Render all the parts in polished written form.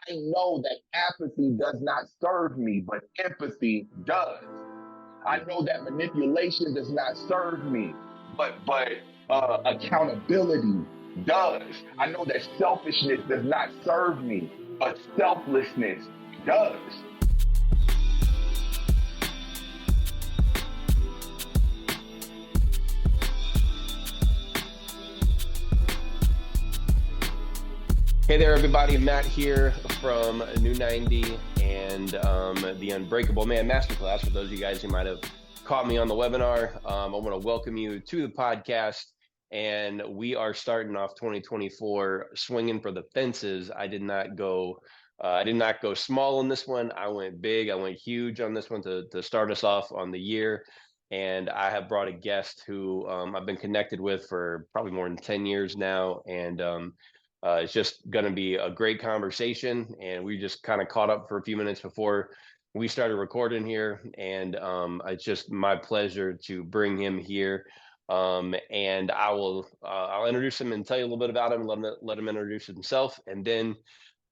I know that apathy does not serve me, but empathy does. I know that manipulation does not serve me, but accountability does. I know that selfishness does not serve me, but selflessness does. Hey there, everybody. Matt here from New 90 and the Unbreakable Man Masterclass. For those of you guys who might have caught me on the webinar, I want to welcome you to the podcast. And we are starting off 2024 swinging for the fences. I did not go small on this one. I went big. I went huge on this one to start us off on the year. And I have brought a guest who I've been connected with for probably more than 10 years now. And it's just going to be a great conversation. And we just kind of caught up for a few minutes before we started recording here. And it's just my pleasure to bring him here. And I'll introduce him and tell you a little bit about him, let him introduce himself. And then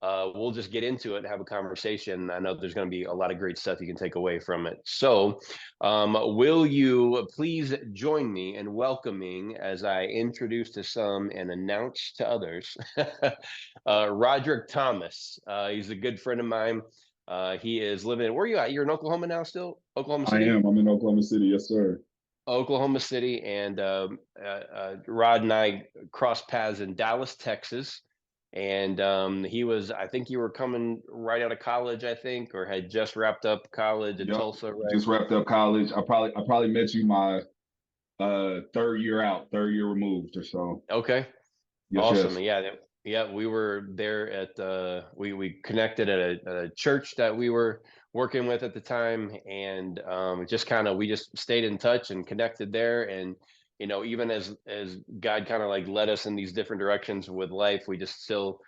we'll just get into it and have a conversation. I know there's going to be a lot of great stuff you can take away from it. So will you please join me in welcoming, as I introduce to some and announce to others, Rodrick Thomas. He's a good friend of mine. He is living, where are you at? You're in Oklahoma now still? Oklahoma I City? am. I'm in Oklahoma City. Yes, sir. Oklahoma City. And Rod and I crossed paths in Dallas, Texas. And I think you were coming right out of college, I think, or had just wrapped up college in Yep. Tulsa, right? Just wrapped up college. I probably met you my third year removed or so. Okay. Yes, Awesome. yes. Yeah, we were there at we connected at a church that we were working with at the time, and we just stayed in touch and connected there. And even as God kind of like led us in these different directions with life, we just still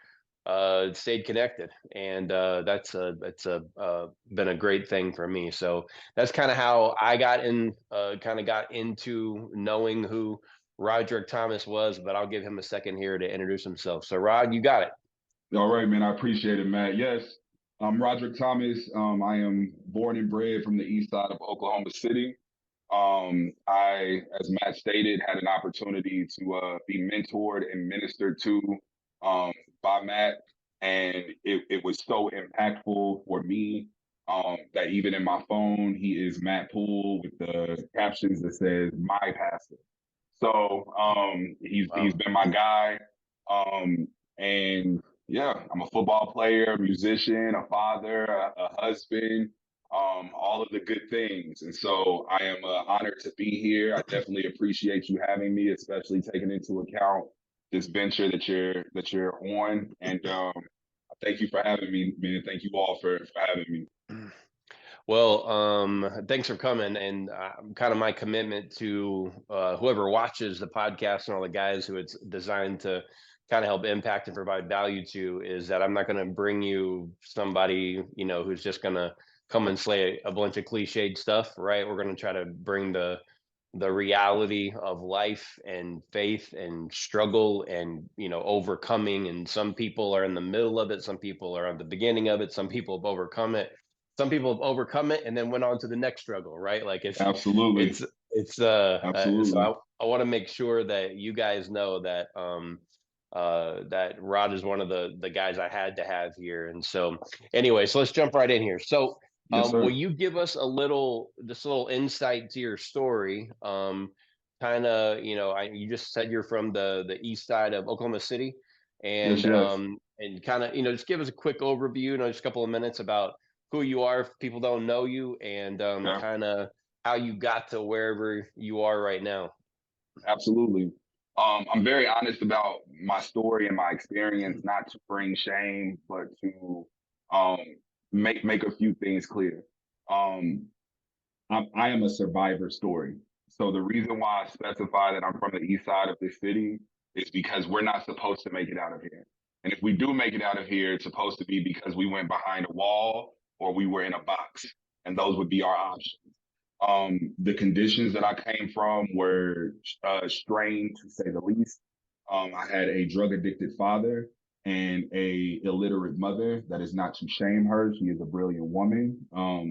stayed connected. And that's been a great thing for me. So that's kind of how I got into knowing who Rodrick Thomas was, but I'll give him a second here to introduce himself. So Rod, you got it. All right, man. I appreciate it, Matt. Yes, I'm Rodrick Thomas. I am born and bred from the east side of Oklahoma City. I, as Matt stated, had an opportunity to be mentored and ministered to by Matt, and it was so impactful for me that even in my phone, he is Matt Poole with the captions that says "My Pastor." So he's Wow. he's been my guy, and yeah, I'm a football player, musician, a father, a husband, all of the good things. And so I am honored to be here. I definitely appreciate you having me, especially taking into account this venture that you're on. And thank you for having me, man. Thank you all for having me. Well, thanks for coming. And kind of my commitment to whoever watches the podcast and all the guys who it's designed to kind of help impact and provide value to is that I'm not going to bring you somebody, who's just going to come and say a bunch of cliched stuff, right? We're going to try to bring the reality of life and faith and struggle and overcoming. And some people are in the middle of it, some people are at the beginning of it, some people have overcome it, some people have overcome it and then went on to the next struggle, right? Like Absolutely. Absolutely. so I want to make sure that you guys know that that Rod is one of the guys I had to have here. And so anyway, so let's jump right in here. So Yes, will sir. you give us a little insight to your story? Kind of, you just said you're from the east side of Oklahoma City, Yes, and yes. kind of, just give us a quick overview, just a couple of minutes about who you are if people don't know you, and Okay. kind of how you got to wherever you are right now. Absolutely. I'm very honest about my story and my experience, not to bring shame, but to um, make a few things clear. Um, I am a survivor story. So the reason why I specify that I'm from the east side of this city is because we're not supposed to make it out of here. And if we do make it out of here, it's supposed to be because we went behind a wall or we were in a box, and those would be our options. The conditions that I came from were strained, to say the least. I had a drug addicted father, and a illiterate mother. That is not to shame her. She is a brilliant woman,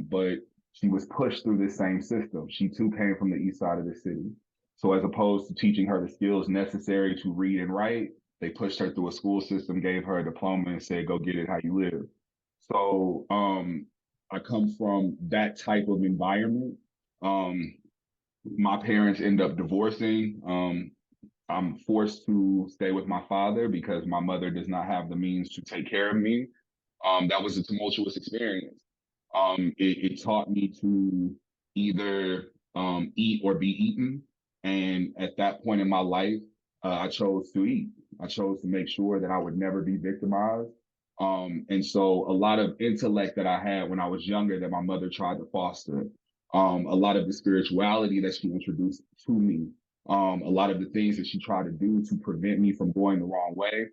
but she was pushed through this same system. She too came from the east side of the city. So as opposed to teaching her the skills necessary to read and write, they pushed her through a school system, gave her a diploma, and said, "Go get it how you live." So I come from that type of environment. Um, my parents end up divorcing. I'm forced to stay with my father because my mother does not have the means to take care of me. That was a tumultuous experience. It taught me to either eat or be eaten. And at that point in my life, I chose to eat. I chose to make sure that I would never be victimized. And so a lot of intellect that I had when I was younger that my mother tried to foster, a lot of the spirituality that she introduced to me, a lot of the things that she tried to do to prevent me from going the wrong way,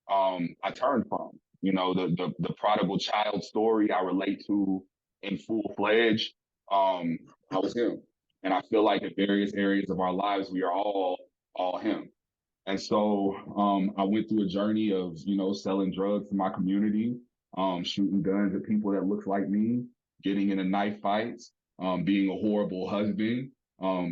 I turned from. You know, the prodigal child story I relate to in full fledged. I was him, and I feel like in various areas of our lives we are all him. And so I went through a journey of, you know, selling drugs to my community, shooting guns at people that looked like me, getting into knife fights, being a horrible husband,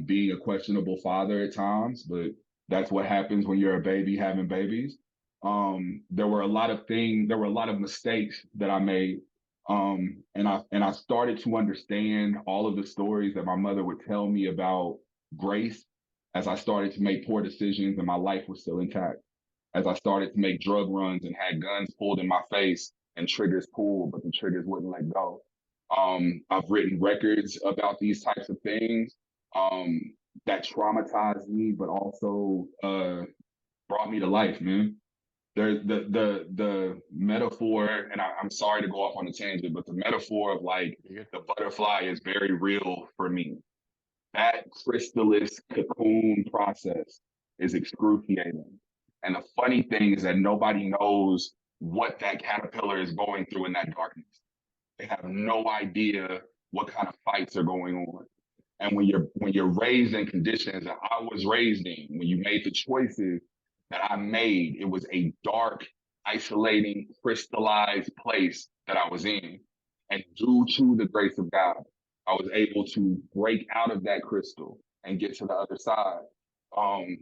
being a questionable father at times. But that's what happens when you're a baby having babies. There were a lot of mistakes that I made. And I started to understand all of the stories that my mother would tell me about grace as I started to make poor decisions and my life was still intact. As I started to make drug runs and had guns pulled in my face and triggers pulled, but the triggers wouldn't let go. I've written records about these types of things that traumatized me, but also brought me to life, man. The metaphor, and I'm sorry to go off on a tangent, but the metaphor of like the butterfly is very real for me. That chrysalis cocoon process is excruciating. And the funny thing is that nobody knows what that caterpillar is going through in that darkness. They have no idea what kind of fights are going on. And when you're raised in conditions that I was raised in, when you made the choices that I made, it was a dark, isolating, crystallized place that I was in. And due to the grace of God, I was able to break out of that crystal and get to the other side. I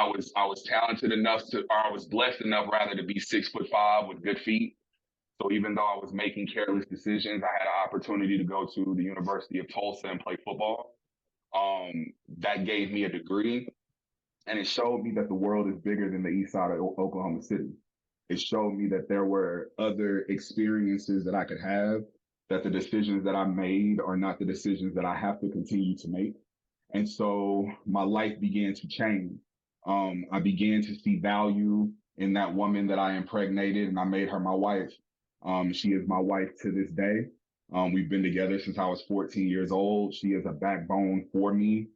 was talented enough or I was blessed enough rather to be 6'5" with good feet. So even though I was making careless decisions, I had an opportunity to go to the University of Tulsa and play football. That gave me a degree, and it showed me that the world is bigger than the east side of Oklahoma City. It showed me that there were other experiences that I could have, that the decisions that I made are not the decisions that I have to continue to make. And so my life began to change. I began to see value in that woman that I impregnated, and I made her my wife. She is my wife to this day. We've been together since I was 14 years old. She is a backbone for me.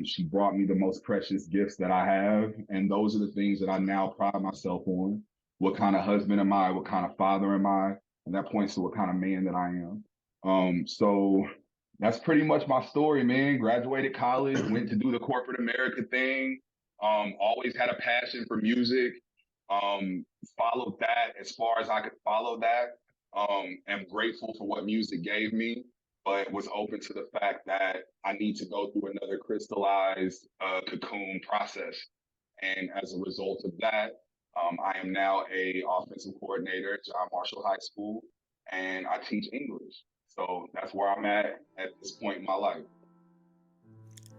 She brought me the most precious gifts that I have. And those are the things that I now pride myself on. What kind of husband am I? What kind of father am I? And that points to what kind of man that I am. So that's pretty much my story, man. Graduated college, went to do the corporate America thing. Always had a passion for music. Followed that as far as I could follow that. Am grateful for what music gave me, but was open to the fact that I need to go through another crystallized cocoon process. And as a result of that, I am now a offensive coordinator at John Marshall High School, and I teach English. So that's where I'm at this point in my life.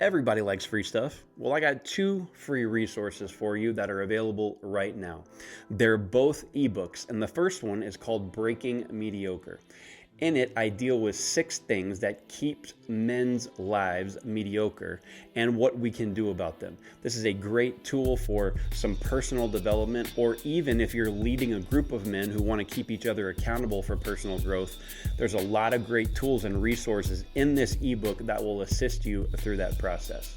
Everybody likes free stuff. Well, I got 2 free resources for you that are available right now. They're both ebooks, and the first one is called Breaking Mediocre. In it, I deal with 6 things that keep men's lives mediocre and what we can do about them. This is a great tool for some personal development, or even if you're leading a group of men who want to keep each other accountable for personal growth. There's a lot of great tools and resources in this ebook that will assist you through that process.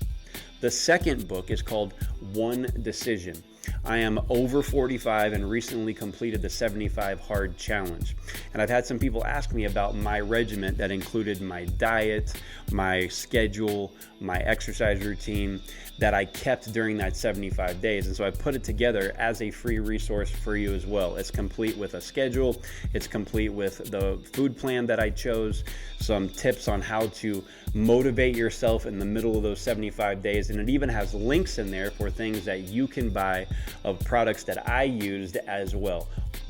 The second book is called One Decision. I am over 45 and recently completed the 75 hard challenge. And I've had some people ask me about my regimen that included my diet, my schedule, my exercise routine that I kept during that 75 days. And so I put it together as a free resource for you as well. It's complete with a schedule, it's complete with the food plan that I chose, some tips on how to motivate yourself in the middle of those 75 days. And it even has links in there for things that you can buy of products that I used as well.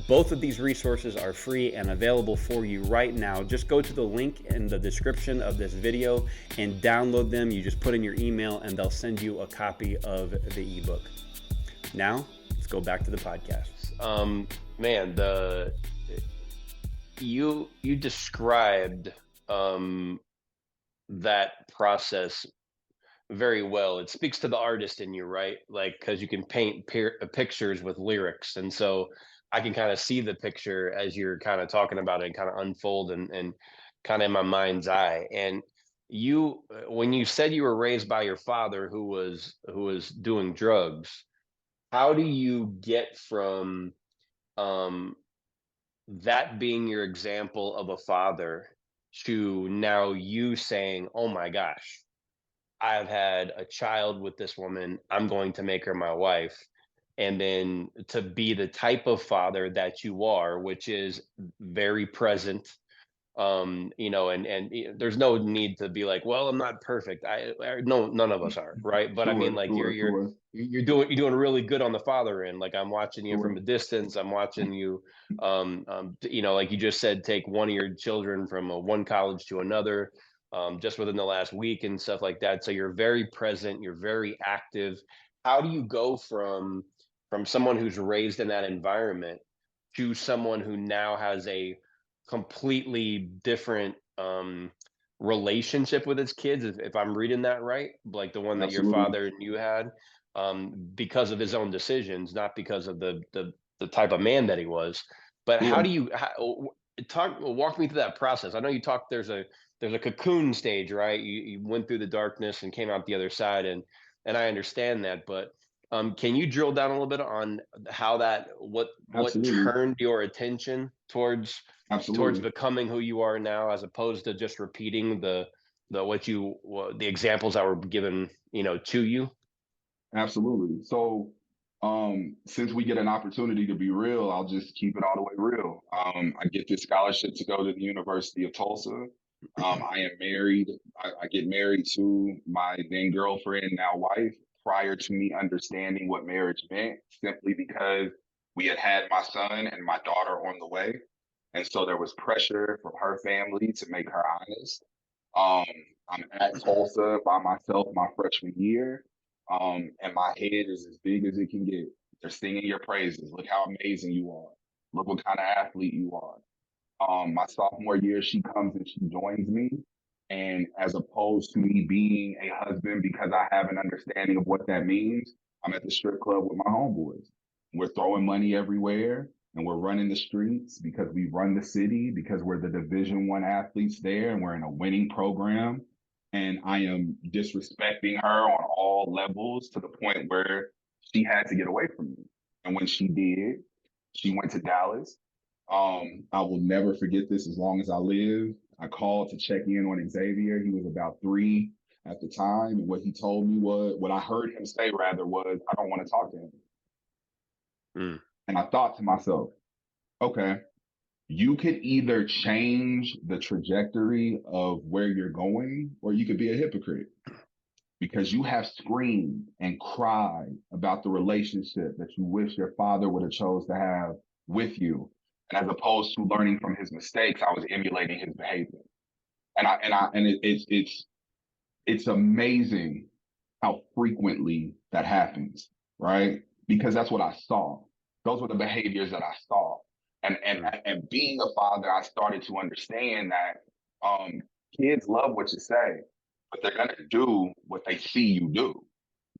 Both of these resources are free and available for you right now. Just go to the link in the description of this video and download them. You just put in your email and they'll send you a copy of the ebook. Now, let's go back to the podcast. Man, you described that process very well. It speaks to the artist in you, right? Like, because you can paint pictures with lyrics. And so I can kind of see the picture as you're kind of talking about it kind of unfold and kind of in my mind's eye. And you, when you said you were raised by your father who was doing drugs, how do you get from um, that being your example of a father to now you saying, oh my gosh, I've had a child with this woman. I'm going to make her my wife. And then to be the type of father that you are, which is very present, there's no need to be like, well, I'm not perfect. No, none of us are, right? But I mean, Sure, like sure, sure, you're doing really good on the father end. Like I'm watching you from sure. a distance. I'm watching you, like you just said, take one of your children from one college to another, just within the last week and stuff like that. So you're very present. You're very active. How do you go from someone who's raised in that environment to someone who now has a completely different relationship with his kids, if I'm reading that right, like the one that your Absolutely, father and you had, because of his own decisions, not because of the type of man that he was. But how sure. do you walk me through that process? I know you talked there's a cocoon stage, right? You went through the darkness and came out the other side, and I understand that, but can you drill down a little bit on how what Absolutely, turned your attention towards absolutely, becoming who you are now, as opposed to just repeating the examples that were given, to you? absolutely. So, since we get an opportunity to be real, I'll just keep it all the way real. I get this scholarship to go to the University of Tulsa. I am married. I get married to my then girlfriend, now wife, prior to me understanding what marriage meant, simply because we had had my son and my daughter on the way. And so there was pressure from her family to make her honest. Um, I'm at Tulsa by myself my freshman year, and my head is as big as it can get. They're singing your praises. Look how amazing you are. Look what kind of athlete you are. My sophomore year, she comes and she joins me. And as opposed to me being a husband because I have an understanding of what that means, I'm at the strip club with my homeboys. We're throwing money everywhere and we're running the streets because we run the city, because we're the Division I athletes there and we're in a winning program. And I am disrespecting her on all levels to the point where she had to get away from me. And when she did, she went to Dallas. I will never forget this as long as I live. I called to check in on Xavier. He was about 3 at the time. And what he told me was, what I heard him say rather was, I don't want to talk to him. Mm. And I thought to myself, okay, you could either change the trajectory of where you're going, or you could be a hypocrite because you have screamed and cried about the relationship that you wish your father would have chose to have with you. And as opposed to learning from his mistakes, I was emulating his behavior. It's amazing how frequently that happens, right? Because that's what I saw. Those were the behaviors that I saw. And being a father, I started to understand that kids love what you say, but they're gonna do what they see you do.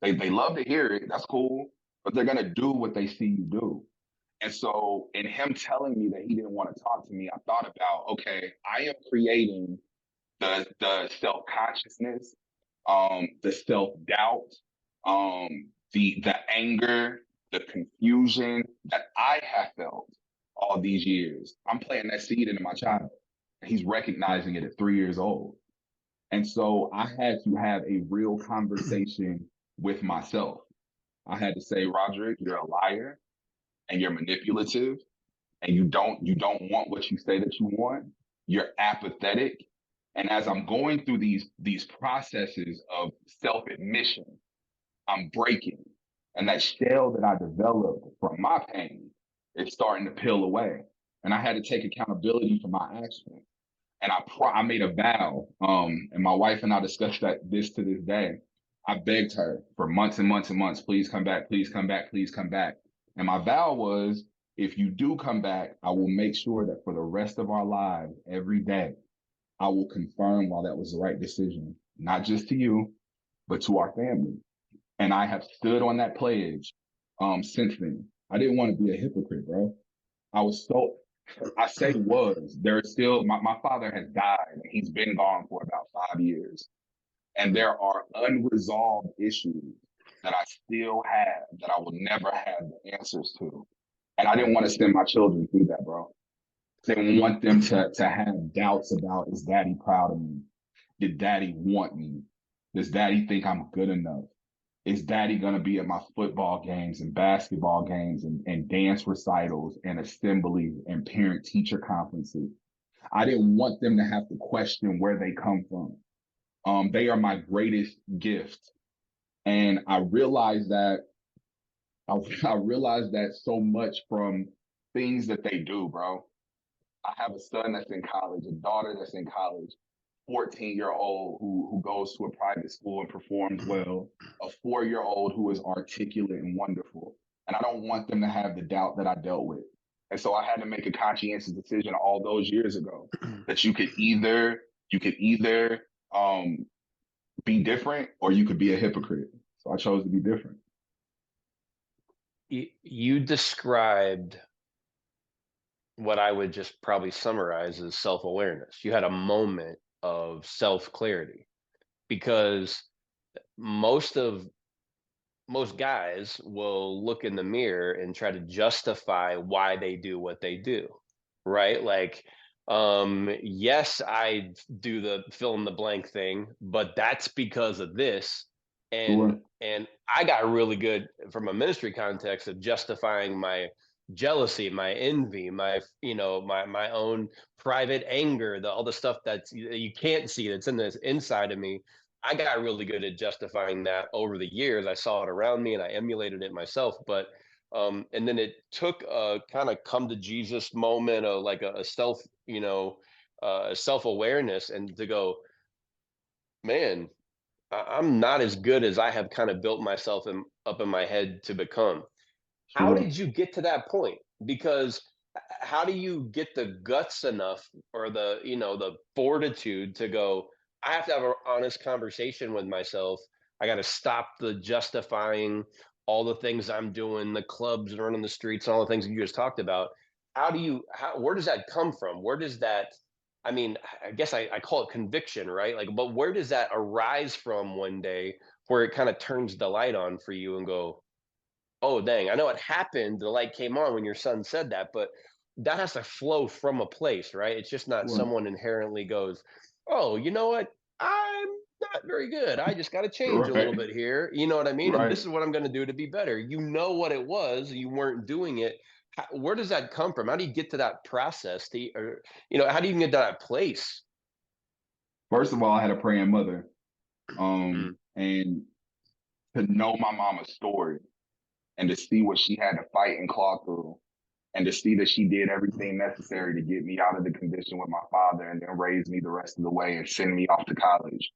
They love to hear it, that's cool, but they're gonna do what they see you do. And so in him telling me that he didn't want to talk to me, I thought about, okay, I am creating the self-consciousness, the self-doubt, the anger, the confusion that I have felt all these years. I'm planting that seed into my child. And he's recognizing it at 3 years old. And so I had to have a real conversation with myself. I had to say, Rodrick, you're a liar and you're manipulative and you don't want what you say that you want. You're apathetic. And as I'm going through these processes of self-admission, I'm breaking. And that shell that I developed from my pain is starting to peel away. And I had to take accountability for my actions. And I made a vow, and my wife and I discussed this to this day. I begged her for months and months and months, please come back, please come back, please come back. And my vow was, if you do come back, I will make sure that for the rest of our lives, every day, I will confirm why that was the right decision, not just to you, but to our family. And I have stood on that pledge since then. I didn't want to be a hypocrite, bro. I say was, there is still, my father has died. He's been gone for about 5 years. And there are unresolved issues that I still have that I will never have the answers to. And I didn't want to send my children through that, bro. I didn't want them to have doubts about, is daddy proud of me? Did daddy want me? Does daddy think I'm good enough? Is daddy going to be at my football games and basketball games and dance recitals and assemblies and parent teacher conferences? I didn't want them to have to question where they come from. They are my greatest gift. And I realized that so much from things that they do, bro. I have a son that's in college, a daughter that's in college, 14-year-old who goes to a private school and performs well, a 4-year-old who is articulate and wonderful. And I don't want them to have the doubt that I dealt with. And so I had to make a conscientious decision all those years ago that you could either be different or you could be a hypocrite. So I chose to be different. You described what I would just probably summarize as self-awareness. You had a moment of self-clarity, because most guys will look in the mirror and try to justify why they do what they do, right? Like, yes, I do the fill in the blank thing, but that's because of this. And Sure. and I got really good from a ministry context of justifying my jealousy, my envy, my own private anger, all the stuff that's you can't see that's in this inside of me. I got really good at justifying that over the years. I saw it around me and I emulated it myself. But and then it took a kind of come to Jesus moment of like a self, self-awareness, and to go, man, I'm not as good as I have kind of built myself up in my head to become. How Sure. did you get to that point? Because how do you get the guts enough, or the fortitude to go, I have to have an honest conversation with myself. I got to stop the justifying all the things I'm doing, the clubs and running the streets, and all the things that you just talked about. Where does that come from? Where does that, I mean, I guess I call it conviction, right? Like, but where does that arise from one day where it kind of turns the light on for you and go, oh, dang, I know it happened. The light came on when your son said that, but that has to flow from a place, right? It's just not Sure. someone inherently goes, oh, you know what? I'm not very good. I just got to change a little Right. bit here. You know what I mean? And Right. this is what I'm going to do to be better. You know what it was. You weren't doing it. Where does that come from? How do you get to that process? How do you even get to that place? First of all, I had a praying mother. Mm. And to know my mama's story and to see what she had to fight and claw through, and to see that she did everything necessary to get me out of the condition with my father and then raise me the rest of the way and send me off to college,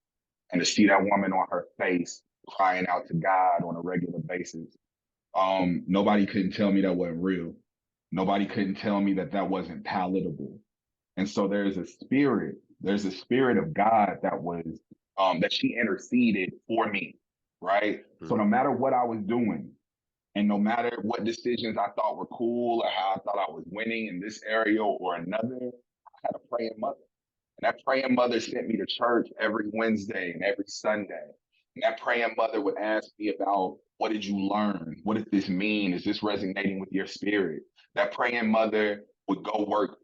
and to see that woman on her face crying out to God on a regular basis. Nobody couldn't tell me that wasn't real. Nobody couldn't tell me that that wasn't palatable. And so there's a spirit of God that she interceded for me, right? So no matter what I was doing, and no matter what decisions I thought were cool or how I thought I was winning in this area or another, I had a praying mother. And that praying mother sent me to church every Wednesday and every Sunday. And that praying mother would ask me about, what did you learn? What does this mean? Is this resonating with your spirit? That praying mother would go work,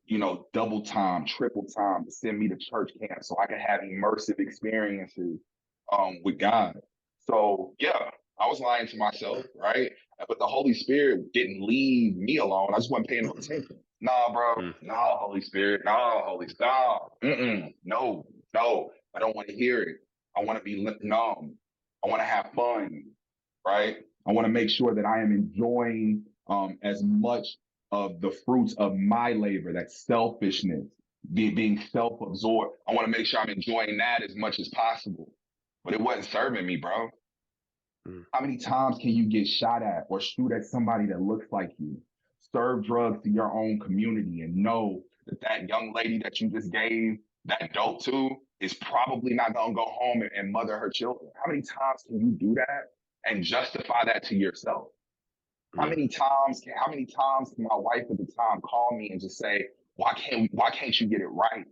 double time, triple time to send me to church camp so I could have immersive experiences with God. So yeah, I was lying to myself, right? But the Holy Spirit didn't leave me alone. I just wasn't paying no attention. Nah, bro. Mm. No, Holy Spirit. No, Holy Stop. No, no. I don't want to hear it. I want to be numb. I want to have fun, right? I want to make sure that I am enjoying as much of the fruits of my labor, that selfishness, being self-absorbed. I want to make sure I'm enjoying that as much as possible. But it wasn't serving me, bro. Mm. How many times can you get shot at or shoot at somebody that looks like you? Serve drugs to your own community and know that that young lady that you just gave that dope to is probably not going to go home and mother her children. How many times can you do that and justify that to yourself? How many times can my wife at the time call me and just say, why can't you get it right?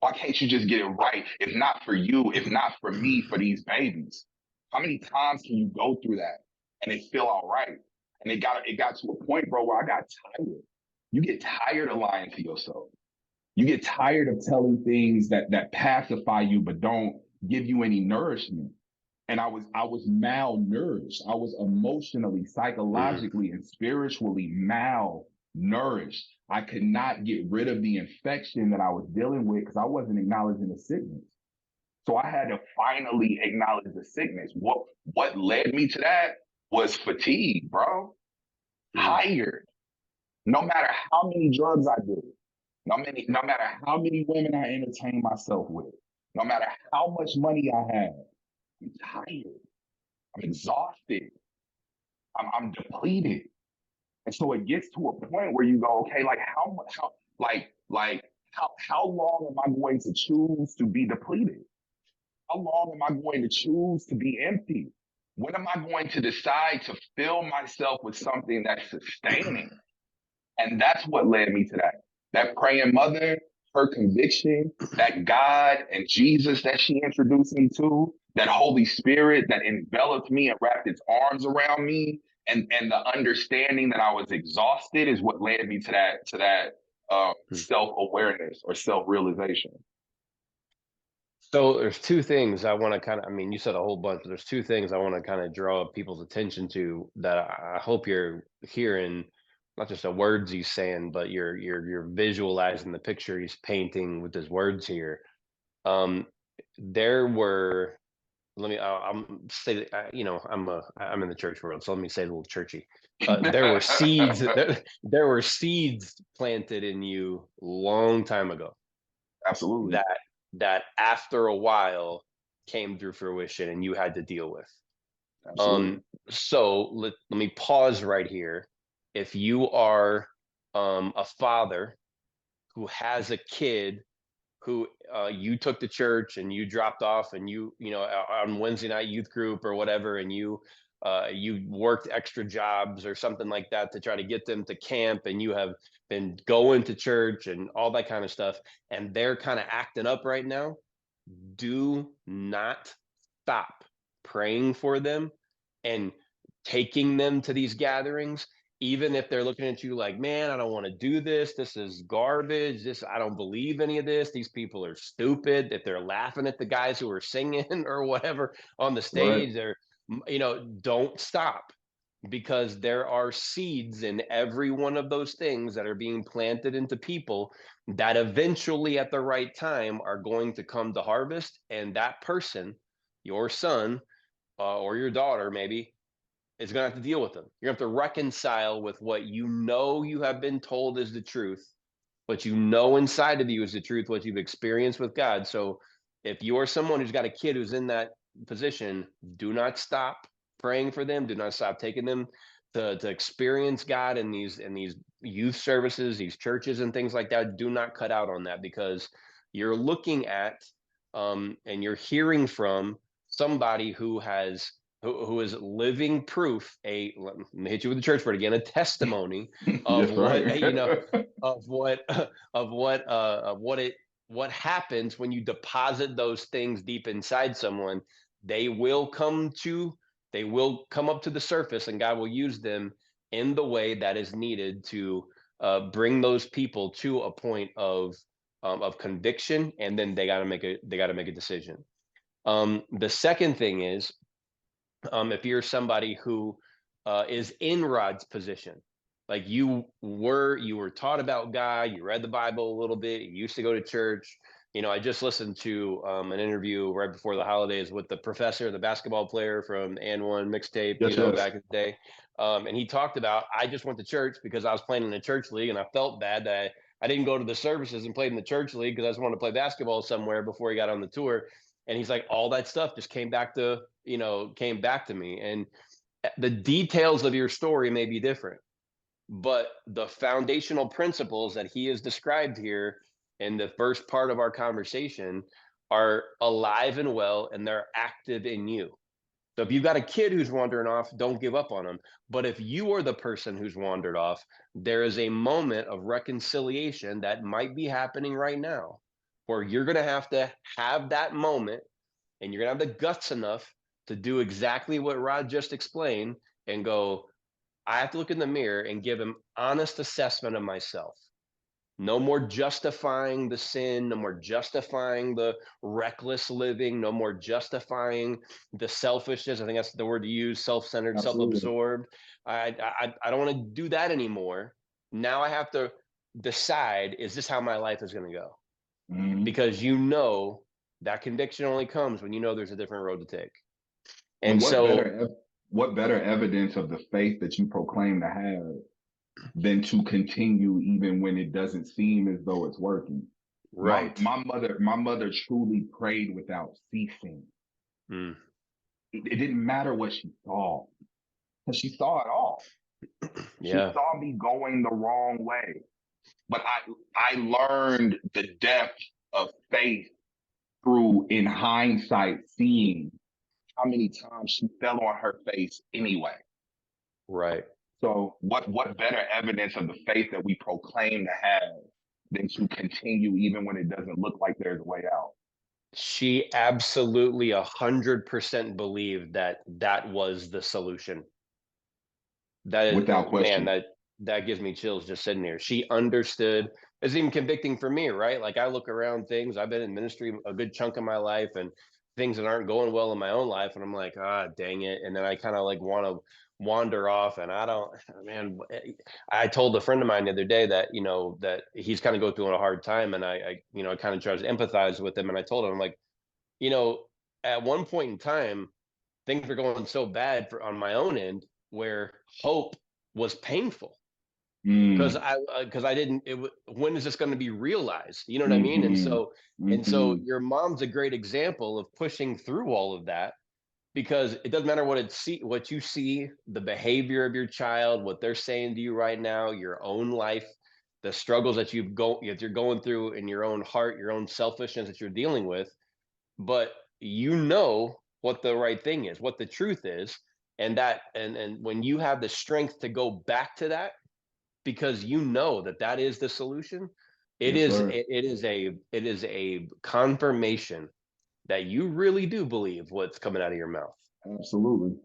Why can't you just get it right? If not for you, if not for me, for these babies. How many times can you go through that and it feel all right? And it got to a point, bro, where I got tired. You get tired of lying to yourself. You get tired of telling things that pacify you but don't give you any nourishment. And I was malnourished. I was emotionally, psychologically, and spiritually malnourished. I could not get rid of the infection that I was dealing with because I wasn't acknowledging the sickness. So I had to finally acknowledge the sickness. What led me to that was fatigue, bro. Tired. No matter how many drugs I did, no matter how many women I entertained myself with, no matter how much money I had, I'm tired. I'm exhausted. I'm depleted. And so it gets to a point where you go, okay, like how long am I going to choose to be depleted? How long am I going to choose to be empty? When am I going to decide to fill myself with something that's sustaining? And that's what led me to that. That praying mother, her conviction, that God and Jesus that she introduced me to, that Holy Spirit that enveloped me and wrapped its arms around me, and the understanding that I was exhausted is what led me to that self-awareness or self-realization. So there's two things I want to you said a whole bunch, but there's two things I want to kind of draw people's attention to that I hope you're hearing, not just the words he's saying, but you're visualizing the picture he's painting with his words here. There were, I'm say, I'm in the church world, so let me say it a little churchy. There were seeds, there were seeds planted in you long time ago. Absolutely. That after a while came through fruition and you had to deal with. Absolutely. So let me pause right here. If you are a father who has a kid who you took to church and you dropped off and you on Wednesday night youth group or whatever, and you worked extra jobs or something like that to try to get them to camp, and you have been going to church and all that kind of stuff, and they're kind of acting up right now, do not stop praying for them and taking them to these gatherings, even if they're looking at you like, man, I don't want to do this. This is garbage. I don't believe any of this. These people are stupid. If they're laughing at the guys who are singing or whatever on the stage, Right. they're, don't stop, because there are seeds in every one of those things that are being planted into people that eventually at the right time are going to come to harvest. And that person, your son or your daughter, maybe, is going to have to deal with them. You're going to have to reconcile with what you have been told is the truth, but inside of you is the truth, what you've experienced with God. So if you're someone who's got a kid who's in that position, do not stop praying for them. Do not stop taking them to experience God in these youth services, these churches and things like that. Do not cut out on that, because you're looking at and you're hearing from somebody who is living proof, let me hit you with the church word again, a testimony of what happens when you deposit those things deep inside someone. they will come up to the surface, and God will use them in the way that is needed to bring those people to a point of conviction, and then they got to make a decision. The second thing is, if you're somebody who is in Rod's position, like you were taught about God, you read the Bible a little bit, you used to go to church. I just listened to an interview right before the holidays with the professor, the basketball player from And One mixtape, Yes, yes. back in the day. And he talked about, I just went to church because I was playing in a church league, and I felt bad that I didn't go to the services and played in the church league because I just wanted to play basketball somewhere before he got on the tour. And he's like, all that stuff just came back to me. And the details of your story may be different, but the foundational principles that he has described here in the first part of our conversation are alive and well, and they're active in you. So if you've got a kid who's wandering off, don't give up on them. But if you are the person who's wandered off, there is a moment of reconciliation that might be happening right now, where you're going to have that moment, and you're going to have the guts enough to do exactly what Rod just explained and go, I have to look in the mirror and give an honest assessment of myself. No more justifying the sin, no more justifying the reckless living, no more justifying the selfishness. I think that's the word to use, self-centered, Absolutely. self-absorbed. I don't want to do that anymore. Now I have to decide, is this how my life is going to go? Mhm. Because that conviction only comes when there's a different road to take. And And so, what better evidence of the faith that you proclaim to have than to continue even when it doesn't seem as though it's working? right. My mother truly prayed without ceasing. Mm. It didn't matter what she saw, because she saw it all. Yeah. She saw me going the wrong way. But I learned the depth of faith through, in hindsight, seeing how many times she fell on her face anyway. Right. So what better evidence of the faith that we proclaim to have than to continue even when it doesn't look like there's a way out? She absolutely 100% believed that was the solution. That is, Without man, question. that gives me chills just sitting here. She understood. It's even convicting for me, right? Like I look around things. I've been in ministry a good chunk of my life, and things that aren't going well in my own life, and I'm like, dang it. And then I kind of like want to wander off, and I don't, man. I told a friend of mine the other day that that he's kind of going through a hard time, and I kind of tried to empathize with him, and I told him, I'm like, at one point in time, things were going so bad on my own end where hope was painful because Mm. I didn't. When is this going to be realized? You know what I mean? And Mm-hmm. so Mm-hmm. your mom's a great example of pushing through all of that, because it doesn't matter what you see, the behavior of your child, what they're saying to you right now, your own life, the struggles that you're going through in your own heart, your own selfishness that you're dealing with. But what the right thing is, what the truth is, and when you have the strength to go back to that, because that is the solution, Yes, sir. it is a confirmation that you really do believe what's coming out of your mouth. Absolutely.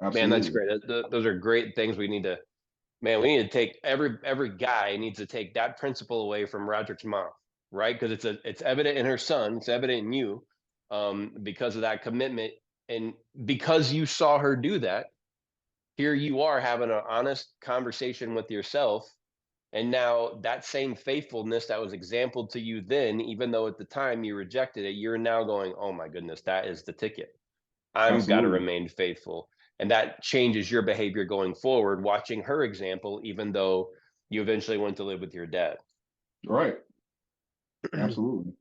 Man, that's Absolutely. great. Those are great things. We need to take every guy needs to take that principle away from Rodrick's mom, right? Because it's evident in her son, it's evident in you, because of that commitment, and because you saw her do that. Here you are having an honest conversation with yourself, and now that same faithfulness that was exampled to you then, even though at the time you rejected it, you're now going, oh my goodness, that is the ticket. I'm got to Absolutely. remain faithful. And that changes your behavior going forward, watching her example, even though you eventually went to live with your dad. Right. Absolutely.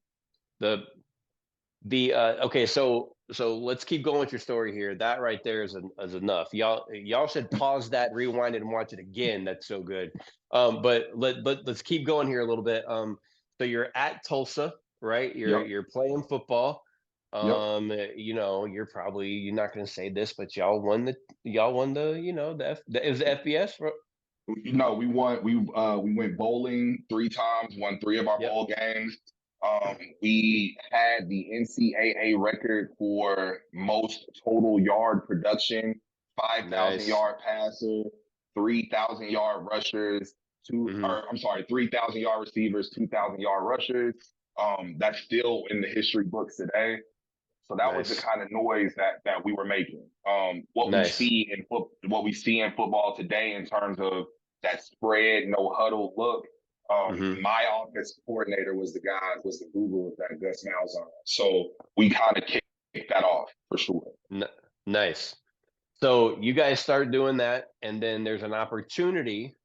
The okay, so let's keep going with your story here. That right there is enough. Y'all should pause that, rewind it, and watch it again. That's so good. But let's keep going here a little bit. So you're at Tulsa, right? Yep. You're playing football. Yep. You're not going to say this, but y'all won the it was the FBS. No, we won. We went bowling 3 times, won 3 of our Yep. bowl games. We had the NCAA record for most total yard production, 5,000 Nice. yard passer, 3,000 yard rushers, Hmm. 3,000 yard receivers, 2,000 yard rushers. That's still in the history books today. So that was the Nice. kind of noise that we were making. Nice. What we see in football today in terms of that spread, no huddle look. Hmm. My offense coordinator was the Google that Gus Malzahn. So we kind of kicked that off for sure. N- nice. So you guys start doing that, and then there's an opportunity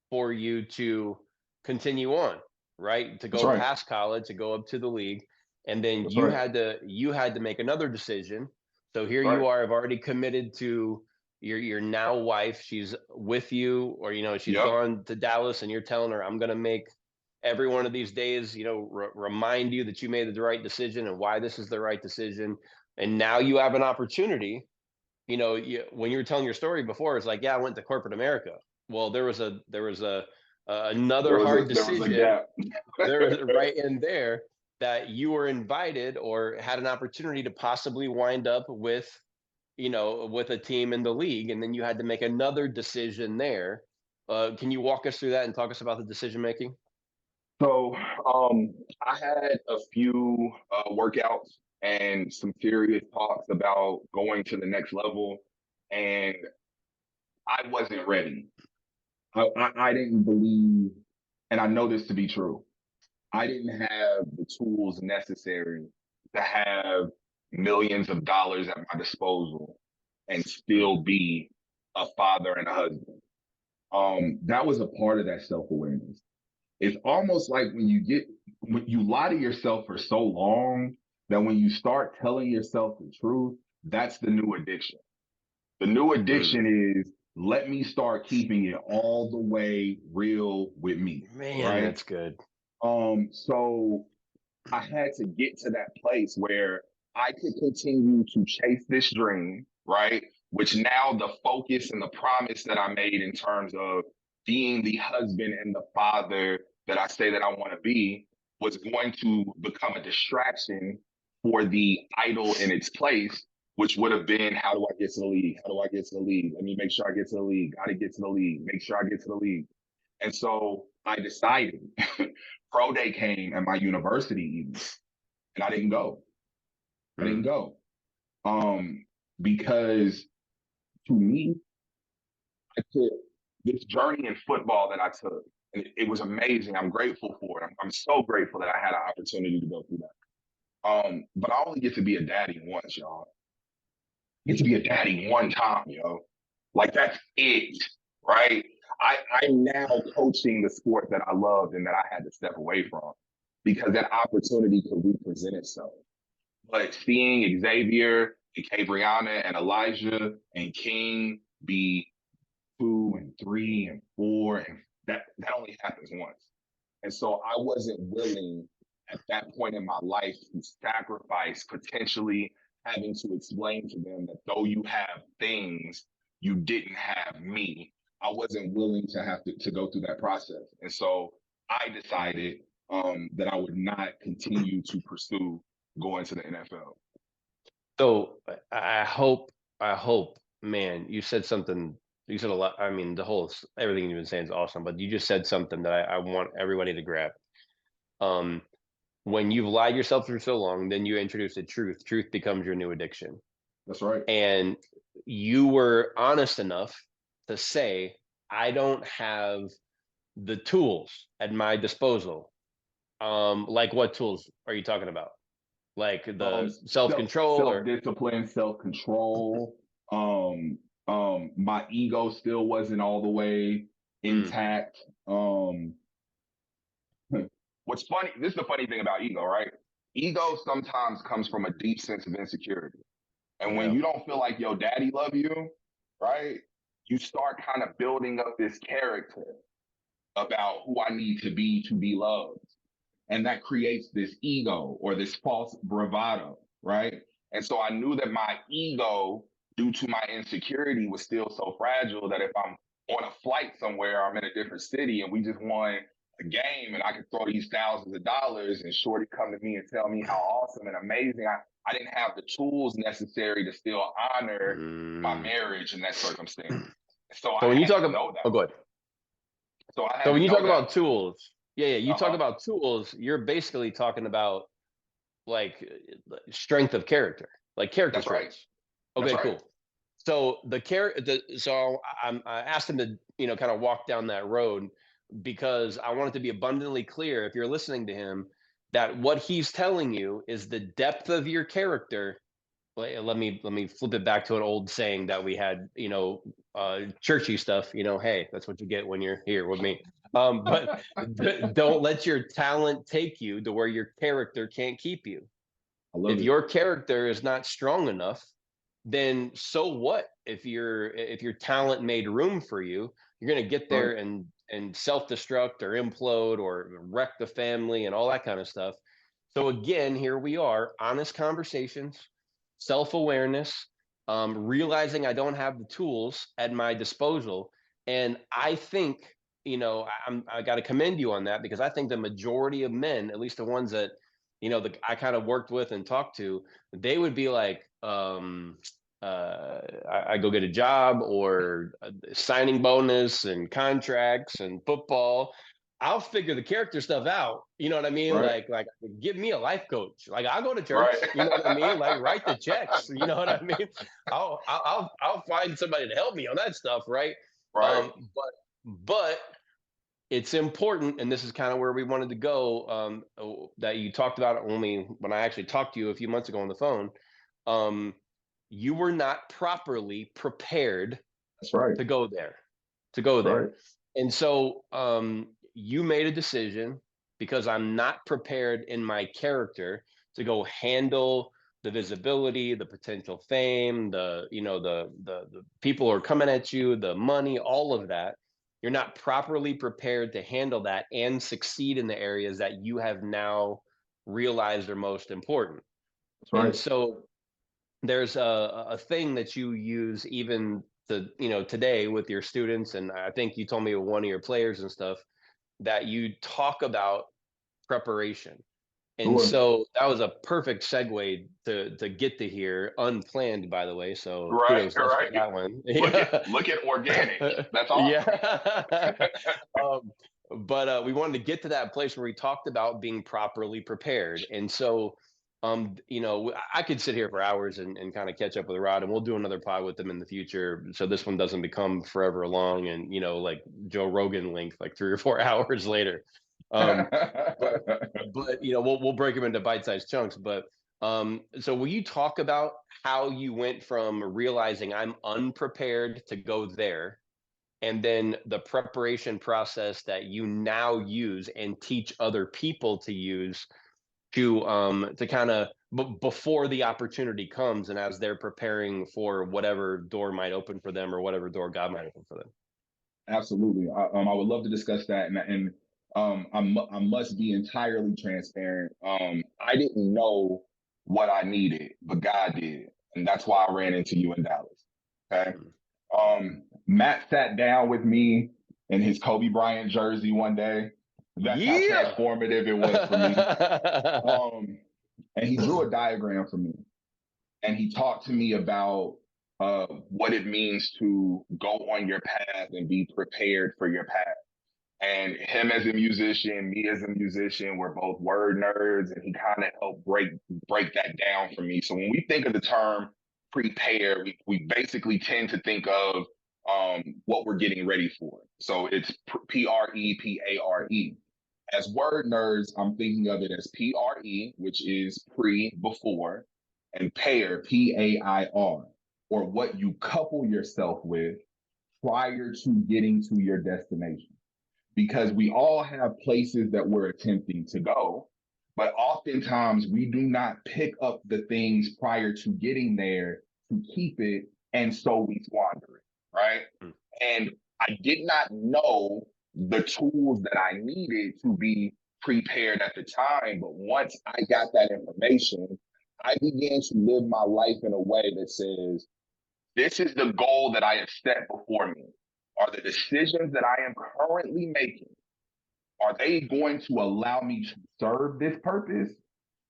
for you to continue on, right? To That's go right. past college, to go up to the league, and then That's you right. had to make another decision. So here Right. you are, have already committed to your now wife. She's with you, or she's Yep. gone to Dallas, and you're telling her, I'm going to make every one of these days, remind you that you made the right decision and why this is the right decision. And now you have an opportunity. When you were telling your story before, it's like, yeah, I went to corporate America. Well, there was another hard There was a decision gap. there was right in there that you were invited or had an opportunity to possibly wind up with a team in the league, and then you had to make another decision there. Can you walk us through that and talk us about the decision making? So I had a few workouts and some serious talks about going to the next level, and I wasn't ready. I didn't believe, and I know this to be true. I didn't have the tools necessary to have millions of dollars at my disposal and Mm. still be a father and a husband. That was a part of that self awareness. It's almost like when you lie to yourself for so long that when you start telling yourself the truth, that's the new addiction. The new Mm. addiction is let me start keeping it all the way real with me, Man, right? that's good. So I had to get to that place where I could continue to chase this dream, right? Which now the focus and the promise that I made in terms of being the husband and the father that I say that I want to be was going to become a distraction for the idol in its place, which would have been how do I get to the league? How do I get to the league? Let me make sure I get to the league. Got to get to the league. Make sure I get to the league. And so I decided pro day came at my university evening and I didn't go. I didn't Mm. go. Because to me, I took this journey in football that I took, and it was amazing. I'm grateful for it. I'm so grateful that I had an opportunity to go through that. But I only get to be a daddy once, y'all. I get to be a daddy one time, yo. Like that's it, right? I'm now coaching the sport that I loved and that I had to step away from because that opportunity could represent itself. But seeing Xavier and Cabriana and Elijah and King be 2 and 3 and 4, and that only happens once. And so I wasn't willing at that point in my life to sacrifice potentially having to explain to them that though you have things, you didn't have me. I wasn't willing to have to go through that process. And so I decided that I would not continue to pursue going to the NFL. So I hope, man, you said something. You said a lot. I mean, everything you've been saying is awesome, but you just said something that I want everybody to grab. Um, when you've lied yourself through so long, then you introduce the truth. Truth becomes your new addiction. That's right. And you were honest enough to say, I don't have the tools at my disposal. Like what tools are you talking about? Like the self-control Self or discipline, self control. My ego still wasn't all the way mm, intact. What's funny? This is the funny thing about ego, right? Ego sometimes comes from a deep sense of insecurity, and when yeah. you don't feel like your daddy love you, right? You start kind of building up this character about who I need to be loved. And that creates this ego or this false bravado, right? And so I knew that my ego, due to my insecurity, was still so fragile that if I'm on a flight somewhere, I'm in a different city and we just won the game and I could throw these thousands of dollars and Shorty come to me and tell me how awesome and amazing. I didn't have the tools necessary to still honor my marriage in that circumstance. So So I when you had talk to about, know that. oh, go ahead. So I So had when to you know talk that. about tools, you talk Uh-huh. about tools, you're basically talking about like strength of character, like character That's right. traits. That's Okay, right. cool. So I asked him to, kind of walk down that road because I want it to be abundantly clear if you're listening to him that what he's telling you is the depth of your character. Let me flip it back to an old saying that we had, churchy stuff. Hey, that's what you get when you're here with me. But don't let your talent take you to where your character can't keep you. I love If it. your character is not strong enough, then so what? If your talent made room for you, you're gonna get Right. there and self-destruct or implode or wreck the family and all that kind of stuff. So again, here we are, honest conversations, self-awareness, realizing I don't have the tools at my disposal. And I think, I got to commend you on that because I think the majority of men, at least the ones that, I kind of worked with and talked to, they would be like, I go get a job or a signing bonus and contracts and football. I'll figure the character stuff out. You know what I mean? Right. Like give me a life coach. Like I'll go to Right. church. You know what I mean? Like write the checks. You know what I mean? I'll find somebody to help me on that stuff, right? Right. But it's important, and this is kind of where we wanted to go. That you talked about when I actually talked to you a few months ago on the phone. Um, you were not properly prepared That's right. to go there, to go That's there. right. And so you made a decision because I'm not prepared in my character to go handle the visibility, the potential fame, the people who are coming at you, the money, all of that. You're not properly prepared to handle that and succeed in the areas that you have now realized are most important. That's And right. so there's a thing that you use even today with your students, and I think you told me with one of your players and stuff that you talk about preparation. And Sure. so that was a perfect segue to get to here, unplanned, by the way. So Right. kudos to us for Right. that one. Look at organic. That's awesome. Yeah. um, but we wanted to get to that place where we talked about being properly prepared. And so, I could sit here for hours and kind of catch up with Rod, and we'll do another pod with them in the future. So this one doesn't become forever long and, like Joe Rogan length, like 3 or 4 hours later. But we'll break them into bite-sized chunks. But so will you talk about how you went from realizing I'm unprepared to go there, and then the preparation process that you now use and teach other people to use to kind of before the opportunity comes and as they're preparing for whatever door might open for them or whatever door God might open for them? Absolutely. I would love to discuss that, and I must be entirely transparent. I didn't know what I needed, but God did, and that's why I ran into you in Dallas. Okay. Matt sat down with me in his Kobe Bryant jersey one day. That's how Yeah. transformative it was for me. And he drew a diagram for me, and he talked to me about what it means to go on your path and be prepared for your path. And him as a musician, me as a musician, we're both word nerds, and he kind of helped break that down for me. So when we think of the term prepare, we basically tend to think of what we're getting ready for. So it's PREPARE. As word nerds, I'm thinking of it as PRE, which is pre, before, and pair, PAIR, or what you couple yourself with prior to getting to your destination. Because we all have places that we're attempting to go, but oftentimes we do not pick up the things prior to getting there to keep it, and so we squander it, right? And I did not know the tools that I needed to be prepared at the time, but once I got that information, I began to live my life in a way that says, this is the goal that I have set before me. Are the decisions that I am currently making Are they going to allow me to serve this purpose?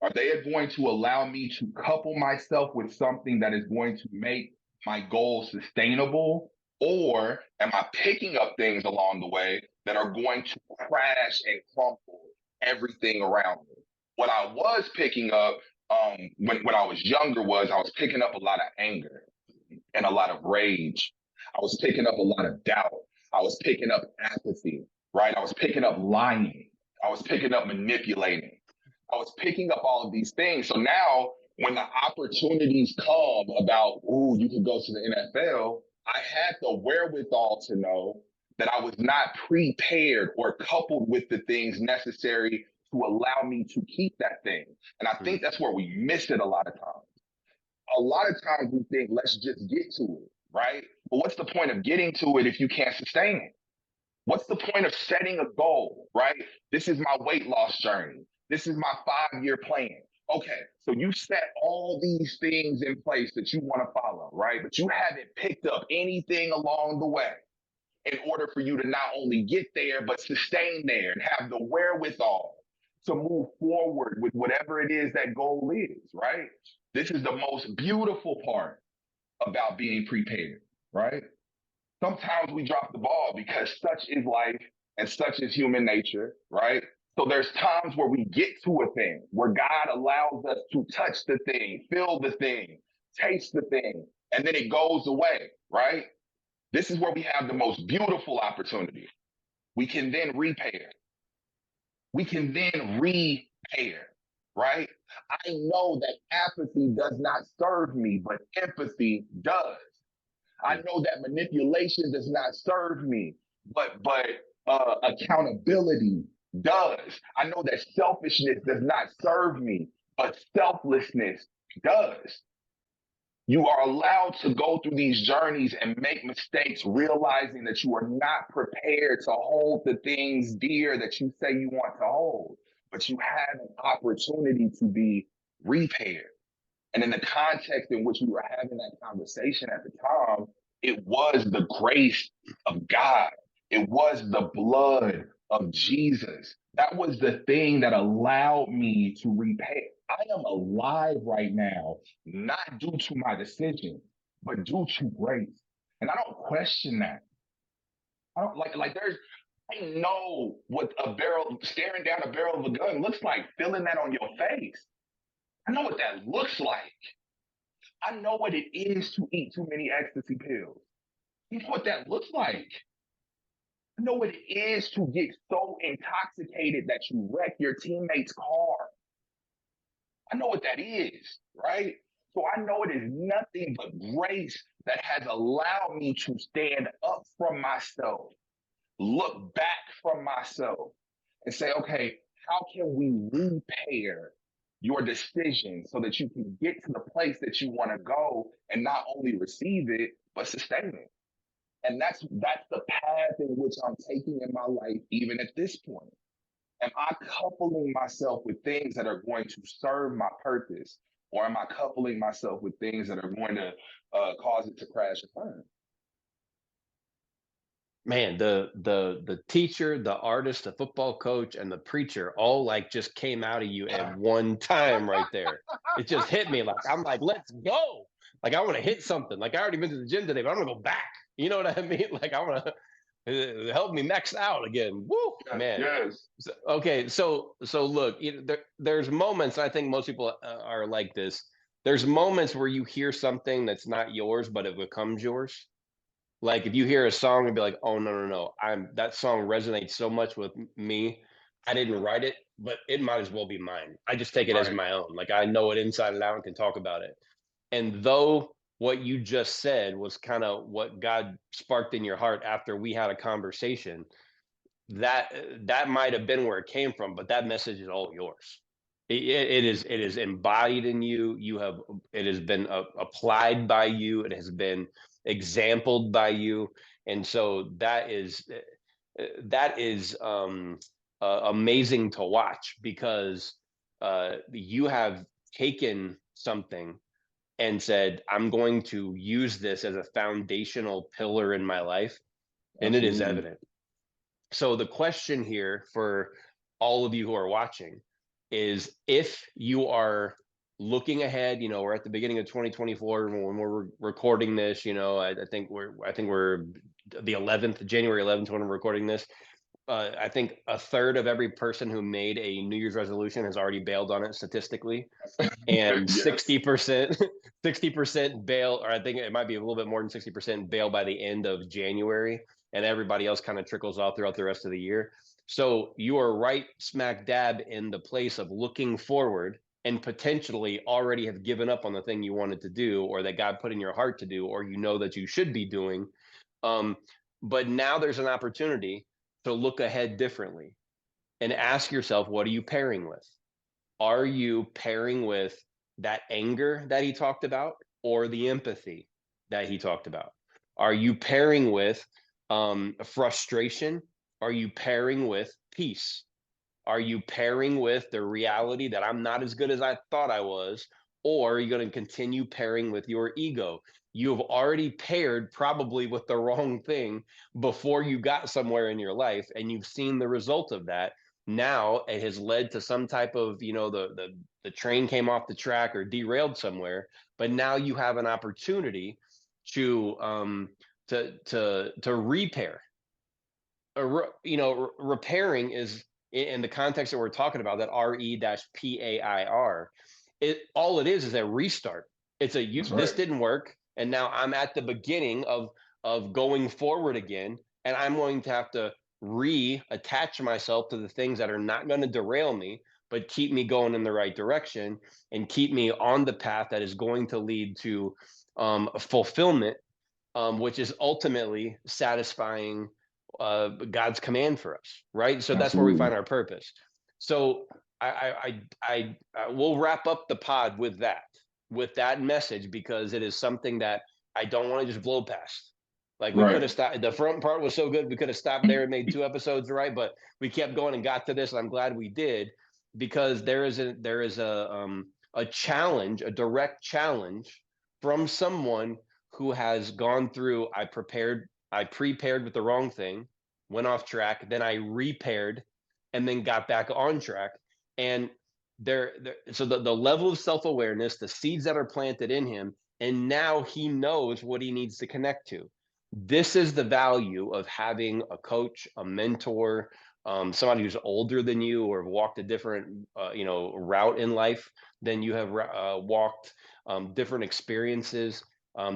Are they going to allow me to couple myself with something that is going to make my goal sustainable? Or am I picking up things along the way that are going to crash and crumple everything around me? What I was picking up when I was younger was I was picking up a lot of anger and a lot of rage. I was picking up a lot of doubt. I was picking up apathy, right? I was picking up lying. I was picking up manipulating. I was picking up all of these things. So now when the opportunities come about, ooh, you could go to the NFL, I had the wherewithal to know that I was not prepared or coupled with the things necessary to allow me to keep that thing. And I think that's where we miss it a lot of times. A lot of times we think, let's just get to it, right? But what's the point of getting to it if you can't sustain it? What's the point of setting a goal, right? This is my weight loss journey. This is my 5-year plan. Okay, so you set all these things in place that you want to follow, right? But you haven't picked up anything along the way in order for you to not only get there, but sustain there and have the wherewithal to move forward with whatever it is that goal is, right? This is the most beautiful part about being prepared, right? Sometimes we drop the ball because such is life and such is human nature, right? So there's times where we get to a thing, where God allows us to touch the thing, feel the thing, taste the thing, and then it goes away, right? This is where we have the most beautiful opportunity. We can then repair. We can then repair, right? I know that apathy does not serve me, but empathy does. I know that manipulation does not serve me, but accountability does. I know that selfishness does not serve me, but selflessness does. You are allowed to go through these journeys and make mistakes, realizing that you are not prepared to hold the things dear that you say you want to hold, but you have an opportunity to be repaired. And in the context in which we were having that conversation at the time, it was the grace of God. It was the blood of Jesus. That was the thing that allowed me to repay. I am alive right now, not due to my decision, but due to grace. And I don't question that. I don't like there's I know what a barrel staring down a barrel of a gun looks like, feeling that on your face. I know what that looks like. I know what it is to eat too many ecstasy pills. You know what that looks like. I know what it is to get so intoxicated that you wreck your teammate's car. I know what that is, right? So I know it is nothing but grace that has allowed me to stand up from myself, look back from myself, and say, okay, how can we repair your decision so that you can get to the place that you want to go and not only receive it, but sustain it? And that's the path in which I'm taking in my life, even at this point. Am I coupling myself with things that are going to serve my purpose, or am I coupling myself with things that are going to cause it to crash and burn? Man, the teacher, the artist, the football coach, and the preacher all like just came out of you at one time right there. It just hit me like I'm like, let's go. Like I want to hit something. Like I already been to the gym today, but I want to go back. You know what I mean? Like I want to help me max out again. Woo, man. Yes. Okay, so look, there's moments. I think most people are like this. There's moments where you hear something that's not yours, but it becomes yours. Like if you hear a song and be like, "Oh no, that song resonates so much with me. I didn't write it, but it might as well be mine. I just take it as Right. my own. Like I know it inside and out and can talk about it." And though what you just said was kind of what God sparked in your heart after we had a conversation, that might have been where it came from, but that message is all yours. It is embodied in you. It has been applied by you. It has been exampled by you, and so that is amazing to watch because you have taken something and said, I'm going to use this as a foundational pillar in my life, and it is Absolutely. evident. So the question here for all of you who are watching is, if you are looking ahead, we're at the beginning of 2024 when we're recording this, I think we're the 11th, January 11th when we're recording this. I think a third of every person who made a New Year's resolution has already bailed on it statistically, and Yes. 60%, 60% bail, or I think it might be a little bit more than 60% bail by the end of January, and everybody else kind of trickles off throughout the rest of the year. So you are right smack dab in the place of looking forward and potentially already have given up on the thing you wanted to do, or that God put in your heart to do, or that you should be doing. Um, but now there's an opportunity to look ahead differently and ask yourself, what are you pairing with? Are you pairing with that anger that he talked about, or the empathy that he talked about? Are you pairing with frustration? Are you pairing with peace? Are you pairing with the reality that I'm not as good as I thought I was? Or are you going to continue pairing with your ego? You have already paired probably with the wrong thing before you got somewhere in your life, and you've seen the result of that. Now it has led to some type of, the train came off the track or derailed somewhere, but now you have an opportunity to repair. Repairing is, in the context that we're talking about, that RE-PAIR, all it is a restart. It's That's this right. didn't work, and now I'm at the beginning of going forward again, and I'm going to have to reattach myself to the things that are not going to derail me, but keep me going in the right direction and keep me on the path that is going to lead to fulfillment, which is ultimately satisfying God's command for us, right? So that's where we Absolutely. find our purpose. So I will wrap up the pod with that message, because it is something that I don't want to just blow past. Like, we could Right. have stopped. The front part was so good, we could have stopped there and made 2 episodes, right? But we kept going and got to this, and I'm glad we did, because there is a challenge, a direct challenge from someone who has gone through. I prepared with the wrong thing, went off track, then I repaired, and then got back on track. And so the level of self-awareness, the seeds that are planted in him, and now he knows what he needs to connect to. This is the value of having a coach, a mentor, somebody who's older than you or walked a different route in life than you have walked, different experiences,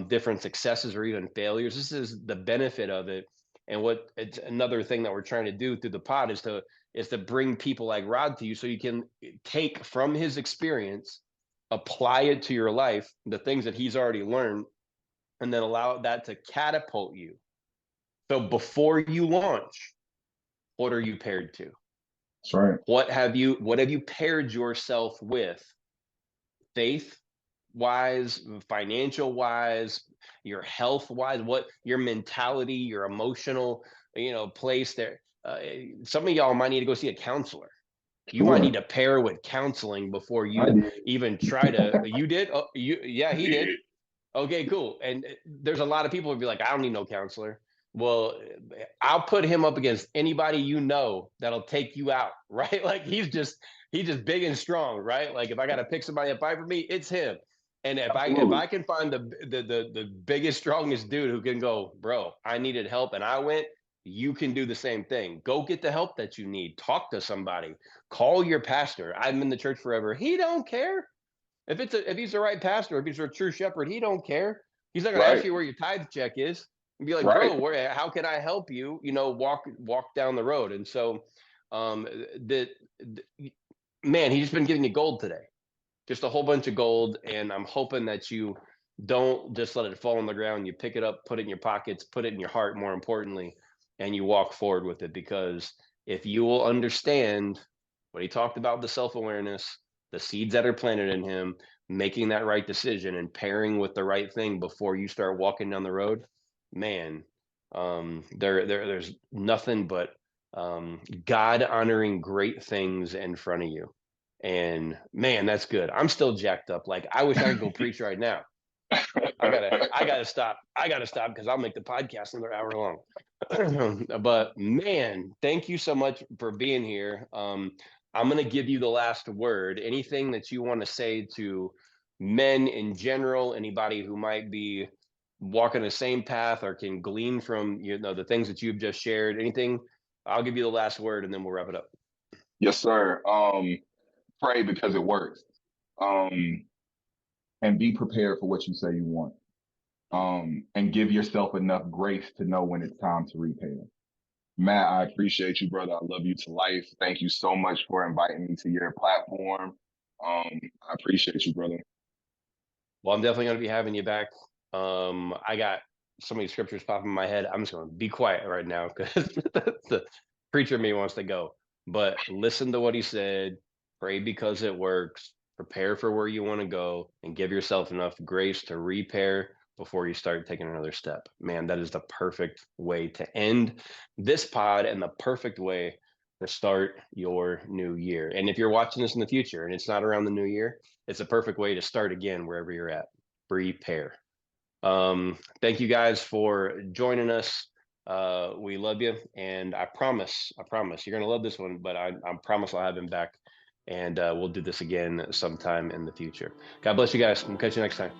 different successes or even failures. This is the benefit of it. And what it's another thing that we're trying to do through the pod is to bring people like Rod to you, so you can take from his experience, apply it to your life, the things that he's already learned, and then allow that to catapult you. So before you launch, what are you paired to? That's right. What have you paired yourself with? Faith wise, financial wise, your health wise, what your mentality, your emotional, place there. Some of y'all might need to go see a counselor. You might need Sure. to pair with counseling before I you did. even try to. You did? Oh, yeah, I he did. did. Okay, cool. And there's a lot of people who'd be like, I don't need no counselor. Well, I'll put him up against anybody that'll take you out, right? Like, he's just big and strong, right? Like, if I got to pick somebody to fight for me, it's him. And if Absolutely. I can find the biggest, strongest dude who can go, bro, I needed help and I went, you can do the same thing. Go get the help that you need. Talk to somebody. Call your pastor. I'm in the church forever. He don't care. If he's the right pastor, if he's a true shepherd, he don't care. He's not going to ask Right. you where your tithe check is and be like, Right. bro, how can I help you? Walk down the road. And so, um, the man, he's just been giving you gold today, just a whole bunch of gold. And I'm hoping that you don't just let it fall on the ground. You pick it up, put it in your pockets, put it in your heart, more importantly, and you walk forward with it. Because if you will understand what he talked about, the self-awareness, the seeds that are planted in him, making that right decision and pairing with the right thing before you start walking down the road, man, there's nothing but God honoring great things in front of you. And man, that's good. I'm still jacked up. Like, I wish I could go preach right now. I gotta stop. I gotta stop because I'll make the podcast another hour long. But man, thank you so much for being here. I'm gonna give you the last word. Anything that you want to say to men in general, anybody who might be walking the same path or can glean from the things that you've just shared. Anything, I'll give you the last word and then we'll wrap it up. Yes, sir. Pray because it works. Um, and be prepared for what you say you want. And give yourself enough grace to know when it's time to repay. Matt, I appreciate you, brother. I love you to life. Thank you so much for inviting me to your platform. I appreciate you, brother. Well, I'm definitely going to be having you back. I got so many scriptures popping in my head. I'm just going to be quiet right now because the preacher in me wants to go. But listen to what he said. Pray because it works. Prepare for where you want to go and give yourself enough grace to repair before you start taking another step. Man, that is the perfect way to end this pod and the perfect way to start your new year. And if you're watching this in the future and it's not around the new year, it's a perfect way to start again wherever you're at. Prepare. Thank you guys for joining us. We love you, and I promise you're gonna love this one. But I promise I'll have him back, and we'll do this again sometime in the future. God bless you guys. We'll catch you next time.